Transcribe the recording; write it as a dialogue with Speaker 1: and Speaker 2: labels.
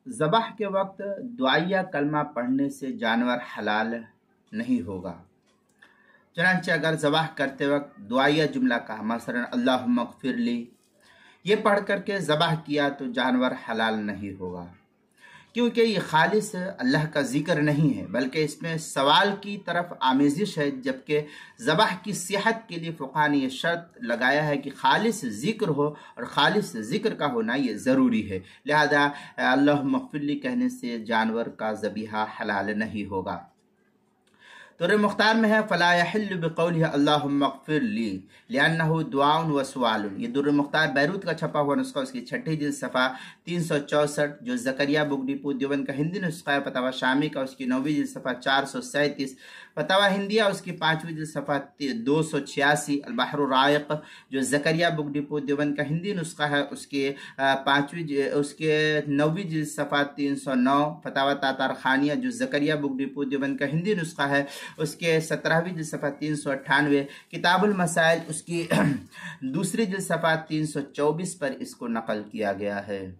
Speaker 1: ذبح کے وقت دعائیہ کلمہ پڑھنے سے جانور حلال نہیں ہوگا۔ چنانچہ اگر ذبح کرتے وقت دعائیہ جملہ کہا، مثلا اللہم اغفر لی، یہ پڑھ کر کے ذبح کیا تو جانور حلال نہیں ہوگا، کیونکہ یہ خالص اللہ کا ذکر نہیں ہے، بلکہ اس میں سوال کی طرف آمیزش ہے، جبکہ ذبح کی صحت کے لیے فقہاء نے یہ شرط لگایا ہے کہ خالص ذکر ہو، اور خالص ذکر کا ہونا یہ ضروری ہے، لہذا اللہم اغفر لی کہنے سے جانور کا ذبیحہ حلال نہیں ہوگا۔ در مختار میں ہے فلا یحل بقولہ اللہم اغفر لی لأنہ دعاء و سوال۔ یہ در مختار بیروت کا چھپا ہوا نسخہ، اس کی چھٹی جلد صفحہ 364، جو زکریا بک ڈپو دیوبند کا ہندی نسخہ ہے، فتاوی شامی کا اس کی 9ویں جلد صفحہ 437، فتاوی ہندیہ اس کی 5ویں جلد صفحہ 286، البحر الرائق جو زکریا بک ڈپو دیوبند کا ہندی نسخہ ہے، اس کے 9ویں جلد صفحہ 309، فتاوی تاتار خانیہ جو زکریا بک ڈپو دیوبند کا ہندی نسخہ ہے، اس کے 17ویں جلد صفحہ 398، کتاب المسائل اس کی دوسری جلد صفحہ 324 پر اس کو نقل کیا گیا ہے۔